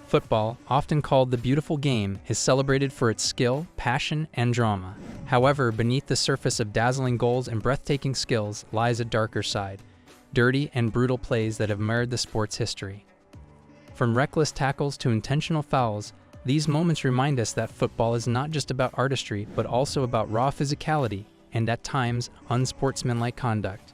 Football, often called the beautiful game, is celebrated for its skill, passion, and drama. However, beneath the surface of dazzling goals and breathtaking skills lies a darker side, dirty and brutal plays that have marred the sport's history. From reckless tackles to intentional fouls, these moments remind us that football is not just about artistry, but also about raw physicality and, at times, unsportsmanlike conduct.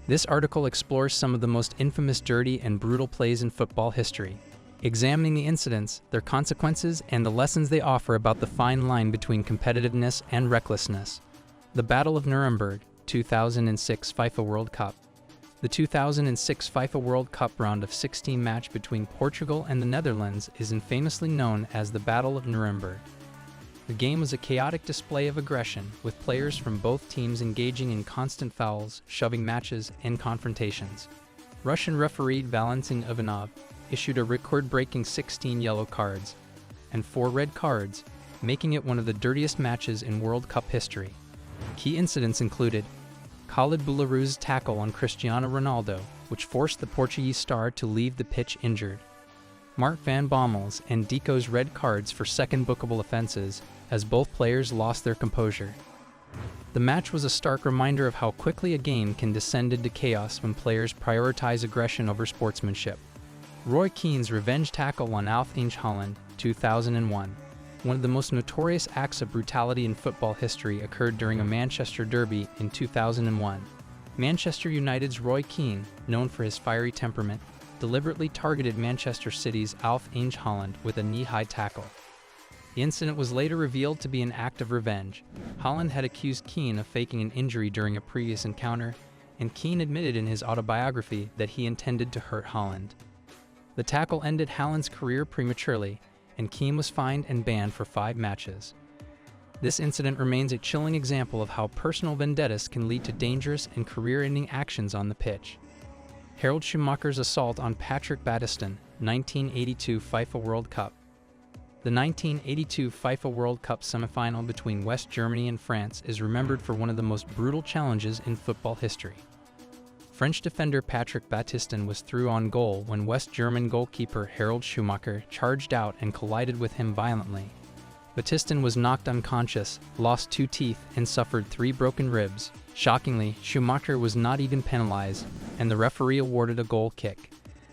This article explores some of the most infamous dirty and brutal plays in football history, examining the incidents, their consequences, and the lessons they offer about the fine line between competitiveness and recklessness. The Battle of Nuremberg, 2006 FIFA World Cup. The 2006 FIFA World Cup round of 16 match between Portugal and the Netherlands is infamously known as the Battle of Nuremberg. The game was a chaotic display of aggression, with players from both teams engaging in constant fouls, shoving matches, and confrontations. Russian referee Valentin Ivanov issued a record-breaking 16 yellow cards and 4 red cards, making it one of the dirtiest matches in World Cup history. Key incidents included Khalid Boularouz's tackle on Cristiano Ronaldo, which forced the Portuguese star to leave the pitch injured. Mark van Bommel's and Deco's red cards for second bookable offenses, as both players lost their composure. The match was a stark reminder of how quickly a game can descend into chaos when players prioritize aggression over sportsmanship. Roy Keane's revenge tackle on Erling Haaland, 2001. One of the most notorious acts of brutality in football history occurred during a Manchester derby in 2001. Manchester United's Roy Keane, known for his fiery temperament, deliberately targeted Manchester City's Erling Haaland with a knee-high tackle. The incident was later revealed to be an act of revenge. Haaland had accused Keane of faking an injury during a previous encounter, and Keane admitted in his autobiography that he intended to hurt Haaland. The tackle ended Haaland's career prematurely, and Keane was fined and banned for 5 matches. This incident remains a chilling example of how personal vendettas can lead to dangerous and career-ending actions on the pitch. Harold Schumacher's assault on Patrick Battiston, 1982 FIFA World Cup. The 1982 FIFA World Cup semifinal between West Germany and France is remembered for one of the most brutal challenges in football history. French defender Patrick Battiston was through on goal when West German goalkeeper Harold Schumacher charged out and collided with him violently. Battiston was knocked unconscious, lost 2 teeth, and suffered 3 broken ribs. Shockingly, Schumacher was not even penalized, and the referee awarded a goal kick.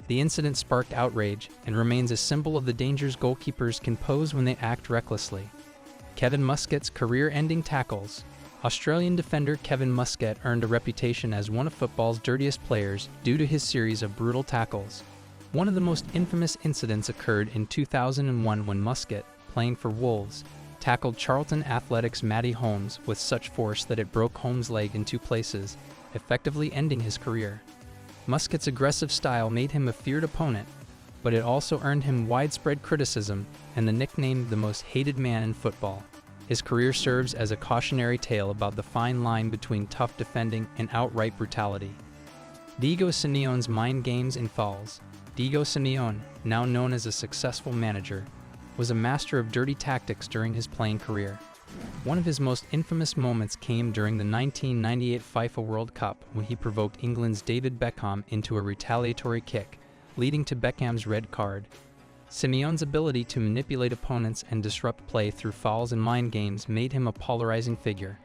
The incident sparked outrage and remains a symbol of the dangers goalkeepers can pose when they act recklessly. Kevin Muscat's career-ending tackles. Australian defender Kevin Muscat earned a reputation as one of football's dirtiest players due to his series of brutal tackles. One of the most infamous incidents occurred in 2001 when Muscat, playing for Wolves, tackled Charlton Athletic's Matty Holmes with such force that it broke Holmes' leg in 2 places, effectively ending his career. Muscat's aggressive style made him a feared opponent, but it also earned him widespread criticism and the nickname the most hated man in football. His career serves as a cautionary tale about the fine line between tough defending and outright brutality. Diego Simeone's mind games and fouls. Diego Simeone, now known as a successful manager, was a master of dirty tactics during his playing career. One of his most infamous moments came during the 1998 FIFA World Cup when he provoked England's David Beckham into a retaliatory kick, leading to Beckham's red card. Simeone's ability to manipulate opponents and disrupt play through fouls and mind games made him a polarizing figure.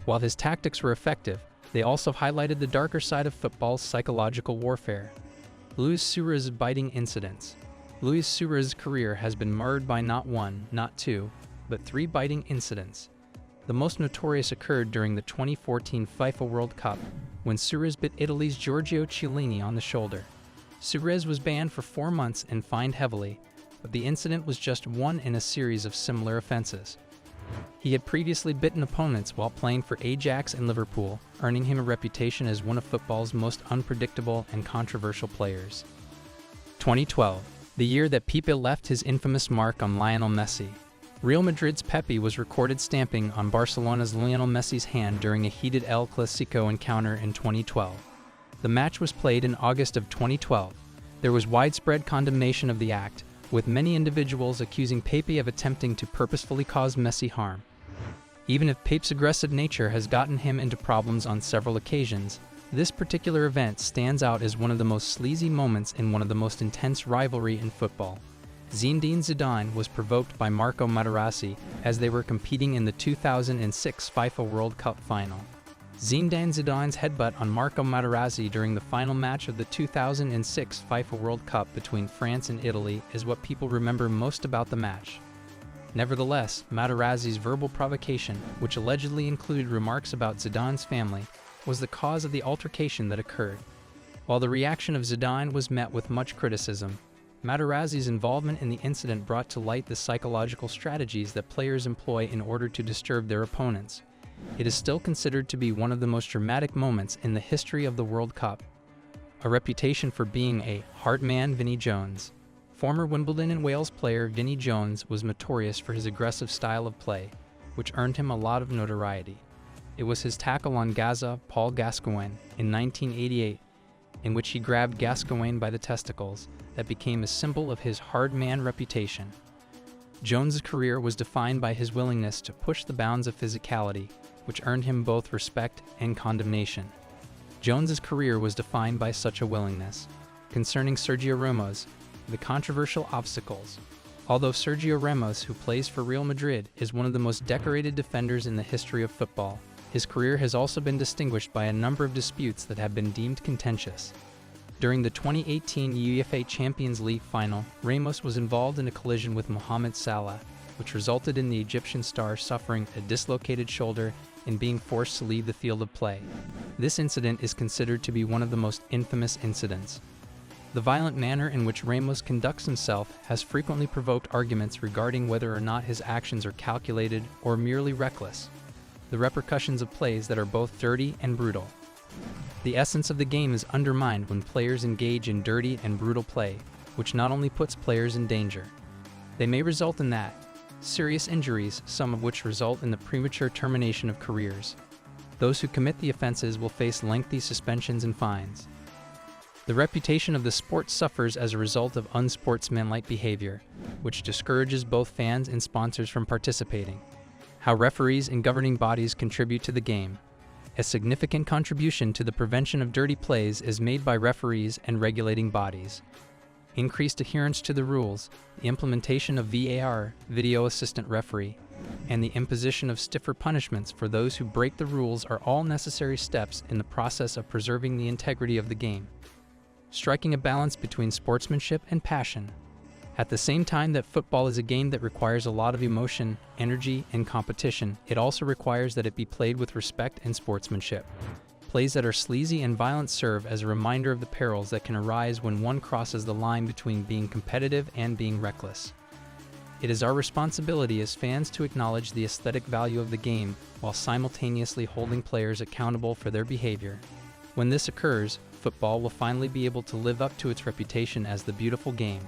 While his tactics were effective, they also highlighted the darker side of football's psychological warfare. Luis Suarez's biting incidents. Luis Suarez's career has been marred by not 1, not 2, but 3 biting incidents. The most notorious occurred during the 2014 FIFA World Cup, when Suarez bit Italy's Giorgio Chiellini on the shoulder. Suarez was banned for 4 months and fined heavily, but the incident was just one in a series of similar offenses. He had previously bitten opponents while playing for Ajax and Liverpool, earning him a reputation as one of football's most unpredictable and controversial players. 2012, the year that Pepe left his infamous mark on Lionel Messi. Real Madrid's Pepe was recorded stamping on Barcelona's Lionel Messi's hand during a heated El Clasico encounter in 2012. The match was played in August of 2012. There was widespread condemnation of the act, with many individuals accusing Pepe of attempting to purposefully cause Messi harm. Even if Pepe's aggressive nature has gotten him into problems on several occasions, this particular event stands out as one of the most sleazy moments in one of the most intense rivalry in football. Zinedine Zidane was provoked by Marco Materazzi as they were competing in the 2006 FIFA World Cup final. Zinedine Zidane's headbutt on Marco Materazzi during the final match of the 2006 FIFA World Cup between France and Italy is what people remember most about the match. Nevertheless, Materazzi's verbal provocation, which allegedly included remarks about Zidane's family, was the cause of the altercation that occurred. While the reaction of Zidane was met with much criticism, Materazzi's involvement in the incident brought to light the psychological strategies that players employ in order to disturb their opponents. It is still considered to be one of the most dramatic moments in the history of the World Cup. A reputation for being a heart man, Vinnie Jones. Former Wimbledon and Wales player Vinnie Jones was notorious for his aggressive style of play, which earned him a lot of notoriety. It was his tackle on Gaza Paul Gascoigne in 1988, in which he grabbed Gascoigne by the testicles, that became a symbol of his hard man reputation. Jones's career was defined by his willingness to push the bounds of physicality, which earned him both respect and condemnation. Jones's career was defined by such a willingness. Concerning Sergio Ramos, the controversial obstacles. Although Sergio Ramos, who plays for Real Madrid, is one of the most decorated defenders in the history of football, his career has also been distinguished by a number of disputes that have been deemed contentious. During the 2018 UEFA Champions League final, Ramos was involved in a collision with Mohamed Salah, which resulted in the Egyptian star suffering a dislocated shoulder and being forced to leave the field of play. This incident is considered to be one of the most infamous incidents. The violent manner in which Ramos conducts himself has frequently provoked arguments regarding whether or not his actions are calculated or merely reckless. The repercussions of plays that are both dirty and brutal. The essence of the game is undermined when players engage in dirty and brutal play, which not only puts players in danger. They may result in serious injuries, some of which result in the premature termination of careers. Those who commit the offenses will face lengthy suspensions and fines. The reputation of the sport suffers as a result of unsportsmanlike behavior, which discourages both fans and sponsors from participating. How referees and governing bodies contribute to the game. A significant contribution to the prevention of dirty plays is made by referees and regulating bodies. Increased adherence to the rules, the implementation of VAR, video assistant referee, and the imposition of stiffer punishments for those who break the rules are all necessary steps in the process of preserving the integrity of the game. Striking a balance between sportsmanship and passion. At the same time that football is a game that requires a lot of emotion, energy, and competition, it also requires that it be played with respect and sportsmanship. Plays that are sleazy and violent serve as a reminder of the perils that can arise when one crosses the line between being competitive and being reckless. It is our responsibility as fans to acknowledge the aesthetic value of the game while simultaneously holding players accountable for their behavior. When this occurs, football will finally be able to live up to its reputation as the beautiful game.